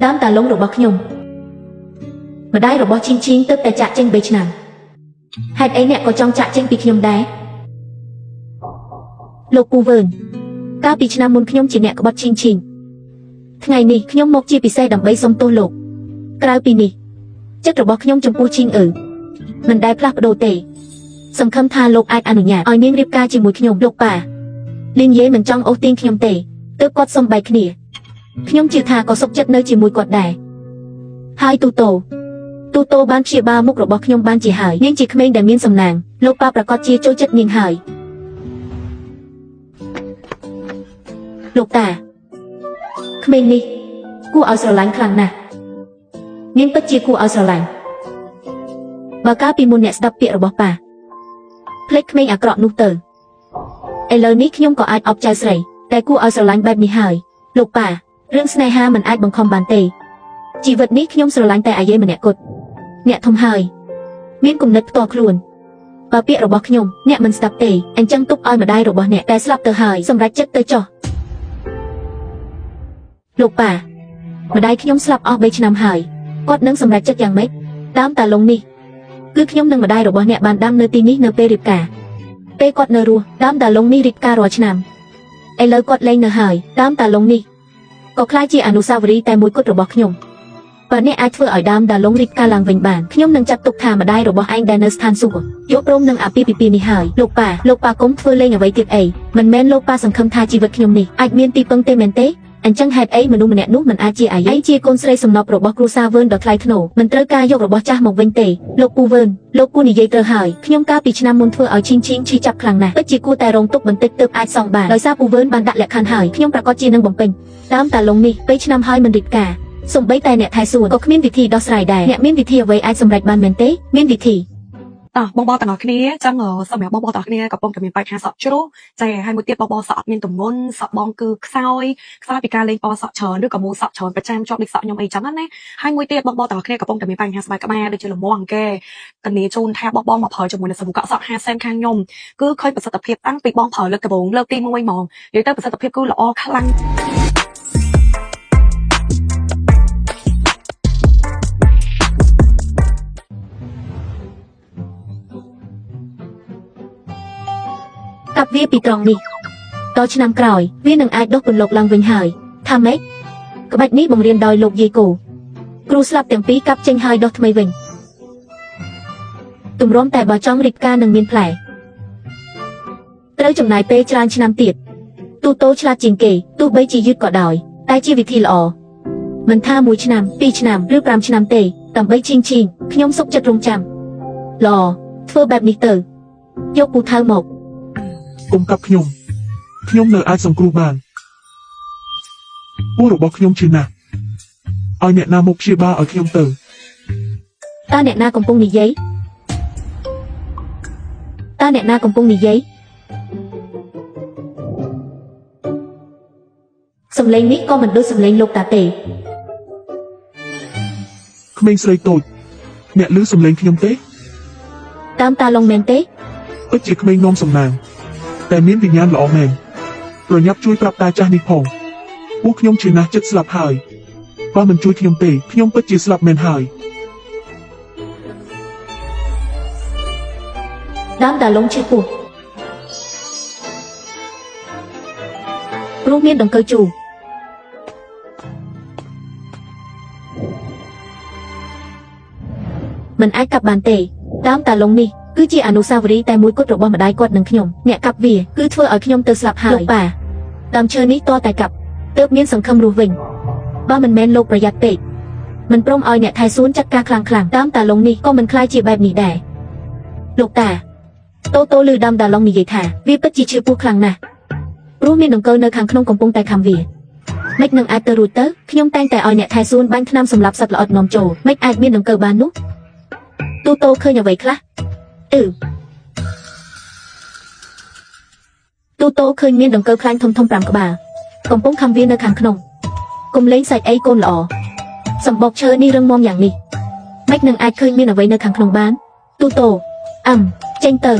ដើមតាឡុងរបស់ខ្ញុំម្ដាយរបស់ជីងជីងទើបតែចាក់ចេញ3ឆ្នាំហេតុអីអ្នកក៏ចង់ចាក់ចេញពីខ្ញុំដែរលោកពូវើនកាលពីឆ្នាំមុនខ្ញុំជាអ្នកក្បត់ជីងជីងថ្ងៃនេះខ្ញុំមកជាពិសេសដើម្បីសុំទោសលោកក្រៅពីនេះចិត្តរបស់ខ្ញុំចំពោះជីងមិនដែលផ្លាស់ប្ដូរទេសង្ឃឹមថាលោកអាចអនុញ្ញាតឲ្យនាងរៀបការជាមួយខ្ញុំលោកប៉ាលីនយេមិនចង់អូសទាញខ្ញុំទេទើបគាត់សុំបែកគ្នាខ្ញុំជឿថាក៏សុខចិត្តនៅជាមួយគាត់ដែរហើយទូតូបានព្យាបាលមុខរបស់ខ្ញុំបានជាហើយនាងជាក្មេងដែលមានសំណាងលោកប៉ាប្រកាសជាចូលចិត្តនាងហើយលោកតាក្មេងនេះគួរឲ្យស្រឡាញ់ខ្លាំងណាស់នាងពិតជាគួរឲ្យស្រឡាញ់បើកាលពីមុនអ្នកស្ដាប់ពាក្យរបស់ប៉ាភ្លេចក្មេងអាក្រក់នោះទៅឥឡូវនេះខ្ញុំក៏អាចអបចៅស្រីតែគួរឲ្យស្រឡាញ់បែបនេះហើយលោកប៉ារឿងស្នេហាមិនអាចបង្ខំបានទេជីវិតនេះខ្ញុំស្រឡាញ់តែអាយេម្នាក់គត់អ្នកធំហើយមានគំនិតផ្ទាល់ខ្លួនបើពាក្យរបស់ខ្ញុំអ្នកមិនស្ដាប់ទេអញ្ចឹងទុកឲ្យម្ដាយរបស់អ្នកតែស្លាប់ទៅហើយសម្រេចចិត្តទៅចុះលោកប៉ាម្ដាយខ្ញុំស្លាប់អស់3ឆ្នាំហើយគាត់នឹងសម្រេចចិត្តយ៉ាងម៉េចដើមតាឡុងនេះគឺខ្ញុំនិងម្ដាយរបស់អ្នកបានដាំនៅទីនេះនៅពេលរៀបការពេលគាត់នៅរស់ដើមតាឡុងនេះរៀបការរាល់ឆ្នាំឥឡូវគាត់លែងនៅហើយដើមតាឡុងនេះក៏ក្លាយជាអនុស្សាវរីយ៍តែមួយគត់របស់ខ្ញុំបើអ្នកអាចធ្វើឲ្យដើមតាឡុងរៀបការឡើងវិញបានខ្ញុំនឹងចាត់ទុកថាម្ដាយរបស់ឯងដែលនៅស្ថានសួគ៌យកព្រមនឹងអាពាហ៍ពិពាហ៍នេះហើយលោកប៉ាកុំធ្វើលេងអ្វីទៀតអីមិនមែនលោកប៉ាសង្ឃឹមថាជីវិតខ្ញុំនេះអាចមានទីពឹងទេមែនទេអញ្ចឹងហេតុអីមនុស្សម្នាក់នោះមិនអាចជាអាយឯងជាកូនស្រីសំណប់របស់គ្រួសារវើនដ៏ថ្លៃថ្នូរមិនត្រូវការយករបស់ចាស់មកវិញទេលោកពូវើនលោកពូនិយាយត្រូវហើយខ្ញុំកាលពីឆ្នាំមុនធ្វើឲ្យឈីងឈីចាប់ខ្លាំងណាស់ពិតជាគួរតែរងទុកបន្តិចទើបអាចសងបានដោយសារពូវើនបានដាក់លក្ខខណ្ឌហើយខ្ញុំប្រកាសជានឹងបំពេញដើមតាឡុងនេះពេលឆ្នាំហើយមិនរៀបការសូម្បីតែអ្នកថែសួនក៏គ្មានវិធីដោះស្រាយដែរអ្នកមានវិធីអ្វីអាចសម្រេចបានមែនទេមានវិធីបងទាំងអស់គ្នាចឹងសម្រាប់បងទាំងអស់គ្នាកំពុងតែមានបញ្ហាសក់ជ្រុះចាហើយមួយទៀតបងសក់អត់មានទម្ងន់សក់បងគឺខ្សោយពីការលេងពណ៌សក់ច្រើនឬក៏មូលសក់ច្រើនប្រចាំជាប់ដូចសក់ខ្ញុំអីចឹងណាហើយមួយទៀតបងទាំងអស់គ្នាកំពុងតែមានបញ្ហាស្បែកក្បាលដូចជាលំងអង្គែតនីជូនថាបងមកប្រើជាមួយនឹងសាប៊ូកក់សក់50សេនខាងខ្ញុំគឺឃើញប្រសិទ្ធភាពតាំងពីបងប្រើលើកដំបូងលើកទី1ហ្មងនិយាយទៅប្រសិទ្ធភាពគឺល្អខ្លាំងកាប់វាពីត្រង់នេះដល់ឆ្នាំក្រោយវានឹងអាចដុសពន្លកឡើងវិញហើយថាម៉េចក្បាច់នេះបង្រៀនដោយលោកយាយគោគ្រូស្លាប់ទាំងពីរកាប់ចេញហើយដុសថ្មីវិញទម្រាំតែបើចង់រៀបការនឹងមានផ្លែត្រូវចំណាយពេលច្រើនឆ្នាំទៀតទូឆ្លាតជាងគេទោះបីជាយឺតក៏ដោយតែជាវិធីល្អមិនថា1ឆ្នាំ2ឆ្នាំឬ5ឆ្នាំទេដើម្បីឈីងខ្ញុំសុខចិត្តរងចាំល្អធ្វើបែបនេះទៅយកពូថៅមកកុំកាប់ខ្ញុំនៅអាចសង្គ្រោះបានពូរបស់ខ្ញុំឈឺណាស់ឲ្យអ្នកណាមកព្យាបាលឲ្យខ្ញុំទៅតើអ្នកណាកំពុងនិយាយសំឡេងនេះក៏មិនដូចសំឡេងលោកតាទេក្មេងស្រីតូចអ្នកឮសំឡេងខ្ញុំទេតាមតាឡុងមែនទេពិតជាក្មេងនាំសំណាងតែមានវិញ្ញាណល្អមែនប្រញាប់ជួយប្រាប់តាចាស់នេះផងពួកខ្ញុំឈឺណាស់ចិត្តស្លាប់ហើយបើមិនជួយខ្ញុំទេខ្ញុំពិតជាស្លាប់មែនហើយដើមតាឡុងឈឺពោះព្រោះមានដង្កូវជូរមិនអាចកាប់បានទេដើមតាឡុងនេះគឺជាអនុស្សាវរីយ៍តែមួយគត់របស់ម្ដាយគាត់និងខ្ញុំអ្នកកាប់វាគឺធ្វើឲ្យខ្ញុំទៅស្លាប់ហើយលោកប៉ាដើមឈើនេះតតែកាប់ទើបមានសង្ឃឹមរស់វិញបើមិនមែនលោកប្រយ័ត្នពេកមិនព្រមឲ្យអ្នកថែសួនចាត់ការខ្លាំងដើមតាឡុងនេះក៏មិនខ្លាចជាបែបនេះដែរលោកតាតូឮដើមតាឡុងនិយាយថាវាពិតជាឈឺពោះខ្លាំងណាស់ព្រោះមានដង្កូវនៅខាងក្នុងកំពុងតែខំវាមិននឹងអាចទៅរួចទៅខ្ញុំតែងតែឲ្យអ្នកថែសួនបាញ់ថ្នាំសម្លាប់សត្វល្អិតនាំចូលមិនអាចមានដង្កូវបាននោះតូឃើញអ្វីខ្លះទូឃើញមានដង្កូវខ្លាញ់ធំ5ក្បាលកំពុងខំវានៅខាងក្នុងកុំលេងសាច់អីកូនល្អសម្បុកឈើនេះរឹងមាំយ៉ាងនេះមិននឹងអាចឃើញមានអ្វីនៅខាងក្នុងបានទូចេញទៅ